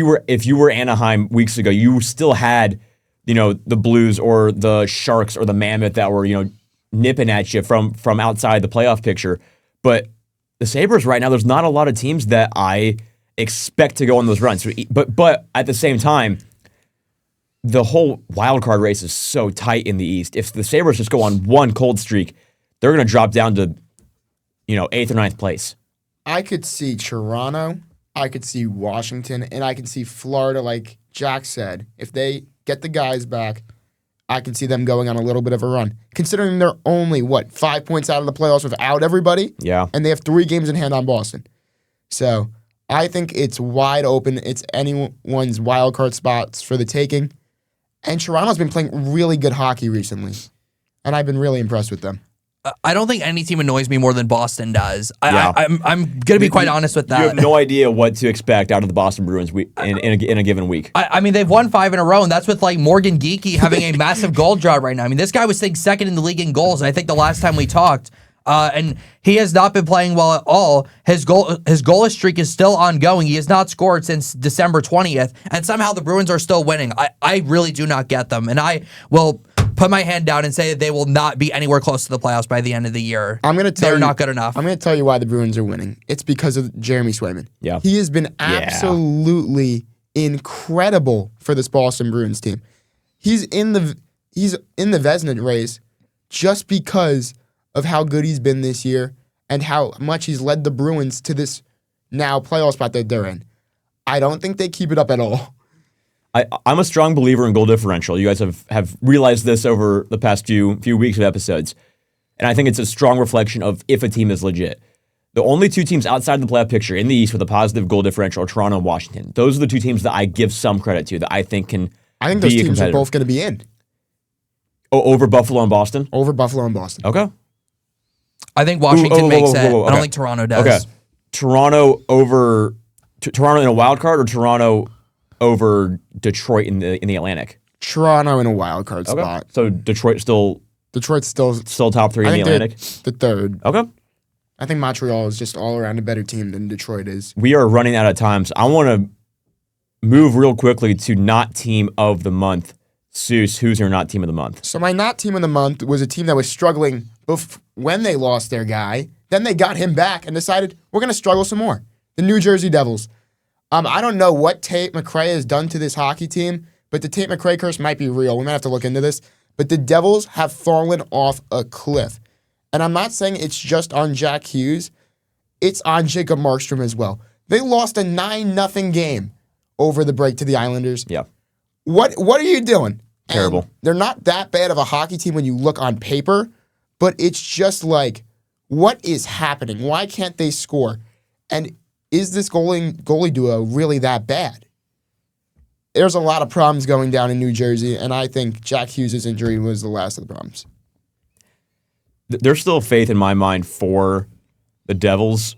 you were Anaheim weeks ago, you still had, you know, the Blues or the Sharks or the Mammoth that were, you know, nipping at you from outside the playoff picture. But the Sabres right now, there's not a lot of teams that I expect to go on those runs. But at the same time, the whole wild card race is so tight in the East. If the Sabres just go on one cold streak, they're going to drop down to, you know, 8th or 9th place. I could see Toronto, I could see Washington, and I can see Florida, like Jack said. If they get the guys back, I can see them going on a little bit of a run. Considering they're only, 5 points out of the playoffs without everybody? Yeah. And they have 3 games in hand on Boston. So I think it's wide open. It's anyone's wild card spots for the taking. And Toronto's been playing really good hockey recently. And I've been really impressed with them. I don't think any team annoys me more than Boston does. Yeah. I'm going to be quite honest with that. You have no idea what to expect out of the Boston Bruins in a given week. I mean, they've won 5 in a row, and that's with like Morgan Geekie having a massive goal drought right now. I mean, this guy was sitting second in the league in goals, and I think the last time we talked, and he has not been playing well at all. His goalless streak is still ongoing. He has not scored since December 20th, and somehow the Bruins are still winning. I really do not get them, and I will put my hand down and say that they will not be anywhere close to the playoffs by the end of the year. They're not good enough. I'm going to tell you why the Bruins are winning. It's because of Jeremy Swayman. Yeah. He has been absolutely incredible for this Boston Bruins team. He's in the Vezina race just because of how good he's been this year and how much he's led the Bruins to this now playoff spot that they're in. I don't think they keep it up at all. I'm a strong believer in goal differential. You guys have realized this over the past few weeks of episodes. And I think it's a strong reflection of if a team is legit. The only 2 teams outside the playoff picture in the East with a positive goal differential are Toronto and Washington. Those are the 2 teams that I give some credit to that I think can I think those teams are both going to be in. Oh, over Buffalo and Boston? Over Buffalo and Boston. Okay. I think Washington makes it. I don't think Toronto does. Okay. Toronto in a wild card or Toronto over Detroit in the Atlantic? Toronto in a wild card spot. So Detroit's still top 3 in the Atlantic? The third. Okay. I think Montreal is just all around a better team than Detroit is. We are running out of time, so I want to move real quickly to not team of the month. Seuss, who's your not team of the month? So my not team of the month was a team that was struggling when they lost their guy. Then they got him back and decided, we're going to struggle some more. The New Jersey Devils. I don't know what Tate McRae has done to this hockey team, but the Tate McRae curse might be real. We might have to look into this. But the Devils have fallen off a cliff. And I'm not saying it's just on Jack Hughes. It's on Jacob Markstrom as well. They lost a 9-0 game over the break to the Islanders. Yeah. What are you doing? Terrible. And they're not that bad of a hockey team when you look on paper, but it's just like, what is happening? Why can't they score? And is this goalie duo really that bad? There's a lot of problems going down in New Jersey, and I think Jack Hughes' injury was the last of the problems. There's still faith in my mind for the Devils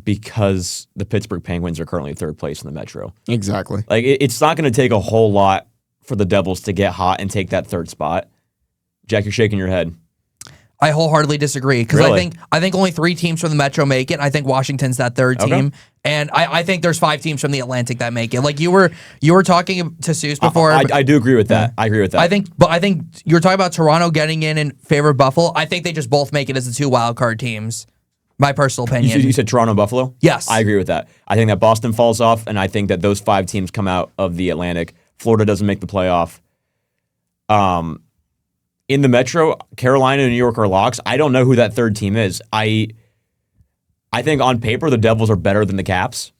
because the Pittsburgh Penguins are currently 3rd place in the Metro. Exactly. Like it's not going to take a whole lot for the Devils to get hot and take that 3rd spot. Jack, you're shaking your head. I wholeheartally disagree because Really? I think only 3 teams from the Metro make it. I think Washington's that 3rd team, and I think there's 5 teams from the Atlantic that make it. Like you were talking to Seuss before. I do agree with that. I agree with that. I think you were talking about Toronto getting in favor of Buffalo. I think they just both make it as the 2 wild card teams. My personal opinion. You said Toronto and Buffalo? Yes. I agree with that. I think that Boston falls off, and I think that those 5 teams come out of the Atlantic. Florida doesn't make the playoff. In the Metro, Carolina and New York are locks. I don't know who that 3rd team is. I think on paper the Devils are better than the Caps,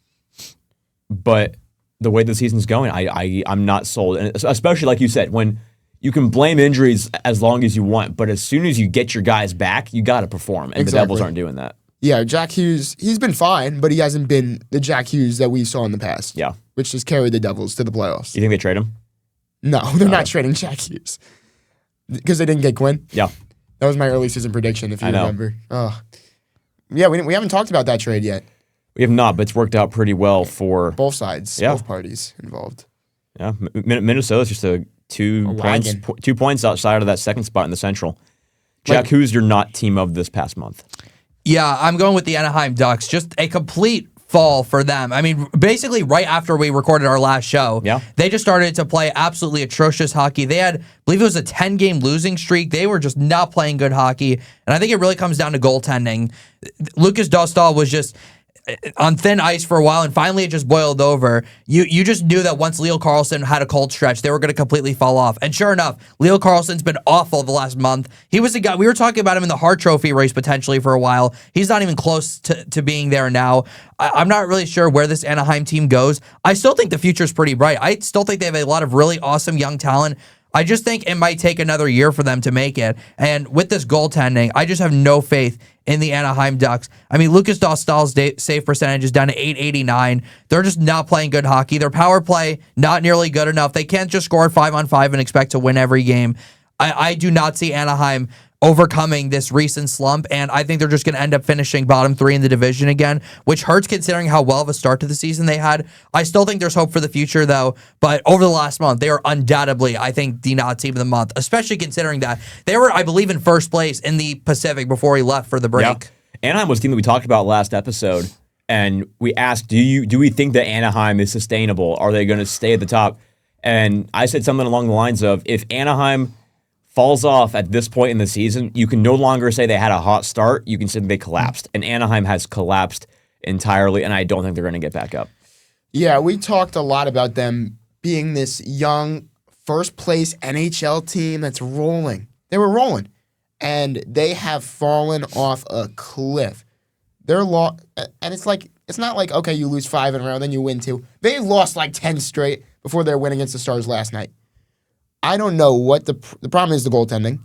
but the way the season's going, I'm not sold. And especially like you said, when you can blame injuries as long as you want, but as soon as you get your guys back, you got to perform, and the Devils aren't doing that. Yeah, Jack Hughes, he's been fine, but he hasn't been the Jack Hughes that we saw in the past. Yeah. Which has carried the Devils to the playoffs. You think they trade him? No, they're not trading Jack Hughes. Because they didn't get Quinn? Yeah. That was my early season prediction, if you remember. Oh. Yeah, we haven't talked about that trade yet. We have not, but it's worked out pretty well for both sides, both parties involved. Yeah, Minnesota's just a 2 points, wagon. 2 points outside of that second spot in the Central. Jack, who's your not team of this past month? Yeah, I'm going with the Anaheim Ducks. Just a complete fall for them. I mean, basically right after we recorded our last show, they just started to play absolutely atrocious hockey. They had, I believe it was a 10-game losing streak. They were just not playing good hockey. And I think it really comes down to goaltending. Lucas Dostal was just on thin ice for a while, and finally it just boiled over. You just knew that once Leo Carlsson had a cold stretch, they were going to completely fall off. And sure enough, Leo Carlsson's been awful the last month. He was a guy, we were talking about him in the Hart Trophy race potentially for a while. He's not even close to being there now. I'm not really sure where this Anaheim team goes. I still think the future's pretty bright. I still think they have a lot of really awesome young talent. I just think it might take another year for them to make it. And with this goaltending, I just have no faith in the Anaheim Ducks. I mean, Lucas Dostal's save percentage is down to .889. They're just not playing good hockey. Their power play, not nearly good enough. They can't just score 5-on-5 and expect to win every game. I do not see Anaheim overcoming this recent slump, and I think they're just going to end up finishing bottom 3 in the division again, which hurts considering how well of a start to the season they had. I still think there's hope for the future, though, but over the last month, they are undoubtedly, I think, the not team of the month, especially considering that they were, I believe, in first place in the Pacific before he left for the break. Yeah. Anaheim was the team that we talked about last episode, and we asked, do we think that Anaheim is sustainable? Are they going to stay at the top? And I said something along the lines of, if Anaheim falls off at this point in the season, you can no longer say they had a hot start. You can say they collapsed. And Anaheim has collapsed entirely, and I don't think they're going to get back up. Yeah, we talked a lot about them being this young, first-place NHL team that's rolling. They were rolling, and they have fallen off a cliff. They're and it's not like, okay, you lose 5 in a row, then you win 2. They lost like 10 straight before their win against the Stars last night. I don't know what the problem is, the goaltending,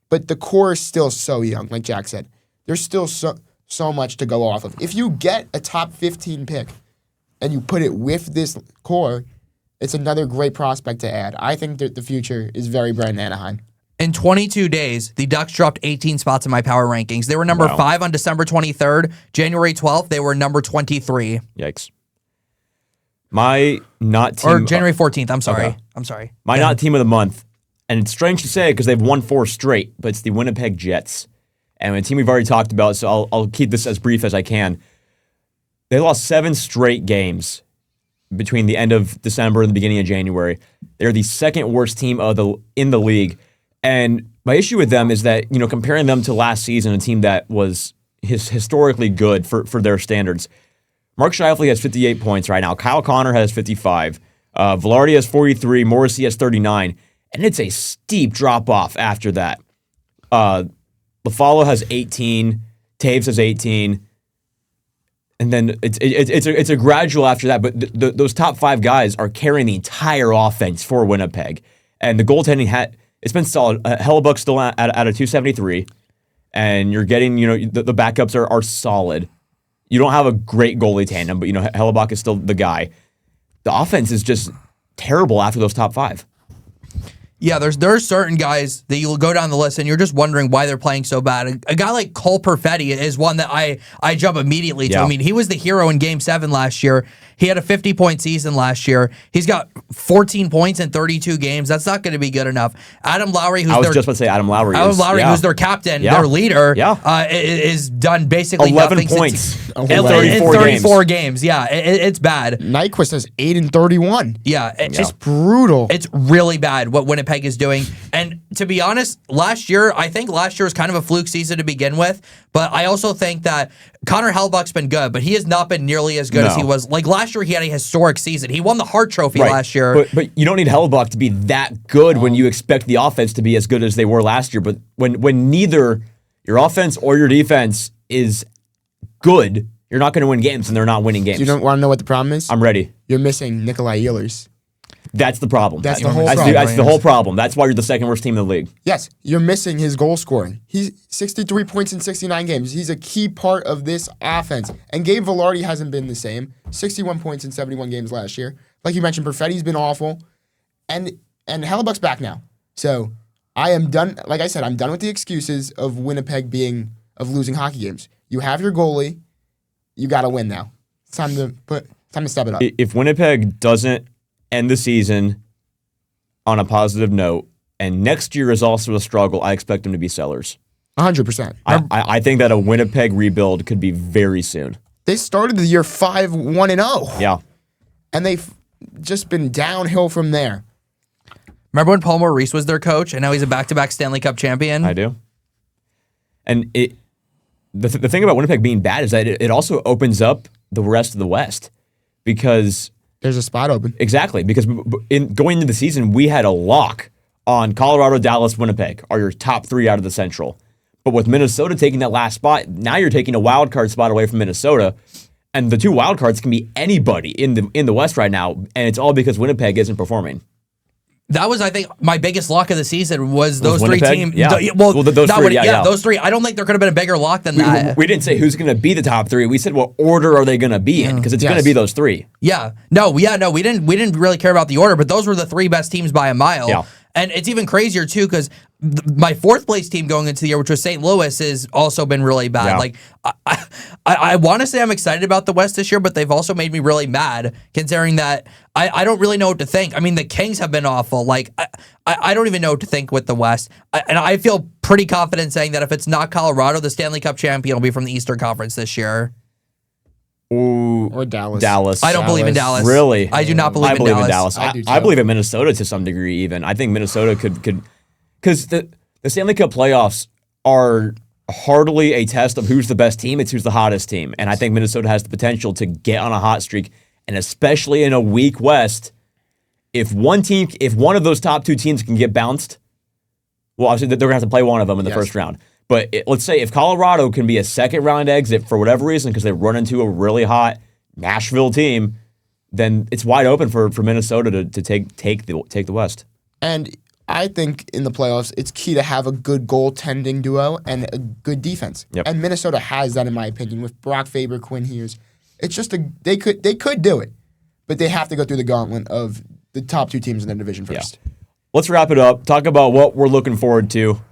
but the core is still so young, like Jack said. There's still so much to go off of. If you get a top 15 pick and you put it with this core, it's another great prospect to add. I think that the future is very bright in Anaheim. In 22 days, the Ducks dropped 18 spots in my power rankings. They were number 5 on December 23rd. January 12th, they were number 23. Yikes. My not team... Or January 14th, I'm sorry. Okay. I'm sorry. My not team of the month, and it's strange to say because they've won 4 straight, but it's the Winnipeg Jets. And a team we've already talked about, so I'll keep this as brief as I can. They lost 7 straight games between the end of December and the beginning of January. They're the second worst team in the league. And my issue with them is that, comparing them to last season, a team that was historically good for their standards, Mark Scheifele has 58 points right now. Kyle Connor has 55. Velarde has 43. Morrissey has 39. And it's a steep drop-off after that. Lafalo has 18. Taves has 18. And then it's a gradual after that. But those top 5 guys are carrying the entire offense for Winnipeg. And the goaltending it's been solid. Hellebuck's still at a 273. And you're getting, the backups are solid. You don't have a great goalie tandem, but Hellebuck is still the guy. The offense is just terrible after those top 5. Yeah, there's certain guys that you'll go down the list and you're just wondering why they're playing so bad. A guy like Cole Perfetti is one that I jump immediately to. Yeah. I mean, he was the hero in Game 7 last year. He had a 50-point season last year. He's got 14 points in 32 games. That's not going to be good enough. Adam Lowry, I was just about to say Adam Lowry. Who's their captain, their leader, is done basically 11 nothing points in 34 34 games. Yeah, it's bad. Nyquist has 8 in 31. Yeah, It's brutal. It's really bad what Winnipeg is doing. And to be honest, I think last year was kind of a fluke season to begin with. But I also think that Connor Hellebuck's been good, but he has not been nearly as good as he was. Like last year, he had a historic season. He won the Hart Trophy last year. But you don't need Hellebuck to be that good when you expect the offense to be as good as they were last year. But when neither your offense or your defense is good, you're not going to win games, and they're not winning games. You don't want to know what the problem is? I'm ready. You're missing Nikolai Ehlers. That's the problem. That's the whole problem. That's the whole problem. That's why you're the second worst team in the league. Yes, you're missing his goal scoring. He's 63 points in 69 games. He's a key part of this offense. And Gabe Velarde hasn't been the same. 61 points in 71 games last year. Like you mentioned, Perfetti's been awful. And Hellebuck's back now. So I am done. Like I said, I'm done with the excuses of Winnipeg of losing hockey games. You have your goalie. You got to win now. It's time to step it up. If Winnipeg doesn't end the season on a positive note, and next year is also a struggle, I expect them to be sellers. 100%. I think that a Winnipeg rebuild could be very soon. They started the year 5-1-0. Yeah. And they've just been downhill from there. Remember when Paul Maurice was their coach, and now he's a back-to-back Stanley Cup champion? I do. And the thing about Winnipeg being bad is that it also opens up the rest of the West because there's a spot open. Exactly, because in going into the season, we had a lock on Colorado, Dallas, Winnipeg are your top 3 out of the Central. But with Minnesota taking that last spot, now you're taking a wild card spot away from Minnesota, and the 2 wild cards can be anybody in the West right now, and it's all because Winnipeg isn't performing. That was, I think, my biggest lock of the season was those 3 Winnipeg? teams. Yeah. Those 3, yeah. those 3. I don't think there could have been a bigger lock than that. We didn't say who's going to be the top 3. We said what order are they going to be in, because it's going to be those 3. Yeah. No, we didn't really care about the order, but those were the 3 best teams by a mile. Yeah. And it's even crazier too because my 4th place team going into the year, which was St. Louis, has also been really bad. Yeah. Like I want to say I'm excited about the West this year, but they've also made me really mad considering that I don't really know what to think. I mean, the Kings have been awful. Like I don't even know what to think with the West. And I feel pretty confident saying that if it's not Colorado, the Stanley Cup champion will be from the Eastern Conference this year. Ooh, or Dallas. Dallas. I don't believe in Dallas. Really? I do not believe I in believe Dallas. in Dallas. I do I too. believe in Minnesota to some degree even. I think Minnesota could because the Stanley Cup playoffs are hardly a test of who's the best team, it's who's the hottest team. And I think Minnesota has the potential to get on a hot streak, and especially in a weak West, if one of those top 2 teams can get bounced, well, obviously they're going to have to play one of them in the first round. But let's say if Colorado can be a second round exit for whatever reason because they run into a really hot Nashville team, then it's wide open for Minnesota to take the West. And I think in the playoffs, it's key to have a good goaltending duo and a good defense. Yep. And Minnesota has that, in my opinion, with Brock Faber, Quinn Hughes. It's just they could do it, but they have to go through the gauntlet of the top 2 teams in their division first. Yeah. Let's wrap it up. Talk about what we're looking forward to.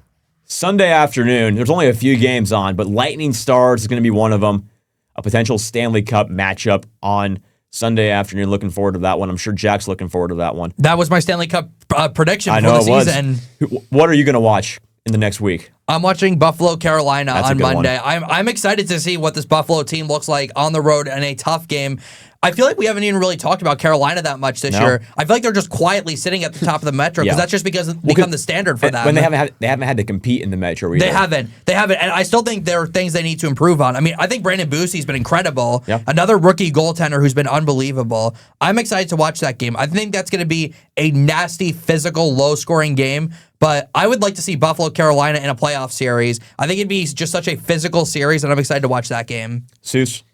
Sunday afternoon, there's only a few games on, but Lightning Stars is going to be one of them. A potential Stanley Cup matchup on Sunday afternoon. Looking forward to that one. I'm sure Jack's looking forward to that one. That was my Stanley Cup prediction I for know the it season. was. What are you going to watch in the next week? I'm watching Buffalo, Carolina That's a on good Monday. one. I'm excited to see what this Buffalo team looks like on the road in a tough game. I feel like we haven't even really talked about Carolina that much this year. I feel like they're just quietly sitting at the top of the Metro because that's just because it's become the standard for them. When they haven't had to compete in the Metro either. They haven't, and I still think there are things they need to improve on. I mean, I think Brandon Boosie's been incredible. Yeah. Another rookie goaltender who's been unbelievable. I'm excited to watch that game. I think that's going to be a nasty, physical, low-scoring game. But I would like to see Buffalo, Carolina in a playoff series. I think it'd be just such a physical series, and I'm excited to watch that game. Seuss?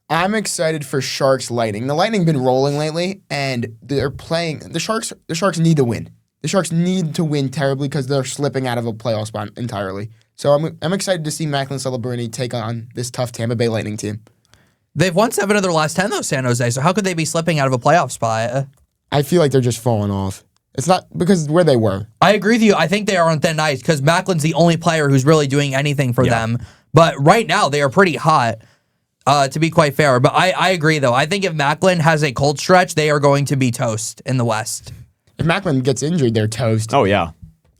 I'm excited for Sharks Lightning. The Lightning been rolling lately, and they're playing. The Sharks need to win. The Sharks need to win terribly because they're slipping out of a playoff spot entirely. So I'm excited to see Macklin Celebrini take on this tough Tampa Bay Lightning team. They've won 7 of their last 10, though, San Jose, so how could they be slipping out of a playoff spot? I feel like they're just falling off. It's not because where they were. I agree with you. I think they are on thin ice because Macklin's the only player who's really doing anything for them. But right now, they are pretty hot, to be quite fair. But I agree, though. I think if Macklin has a cold stretch, they are going to be toast in the West. If Macklin gets injured, they're toast. Oh, yeah.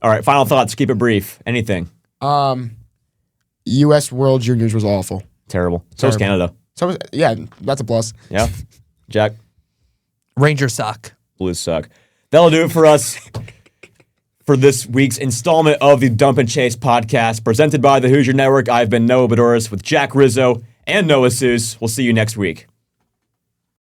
All right, final thoughts. Keep it brief. Anything. U.S. World Juniors was awful. Terrible. So is Canada. So yeah, that's a plus. Yeah. Jack? Rangers suck. Blues suck. That'll do it for us for this week's installment of the Dump and Chase podcast presented by the Hoosier Network. I've been Noah Bedoris with Jack Rizzo and Noah Seuss. We'll see you next week.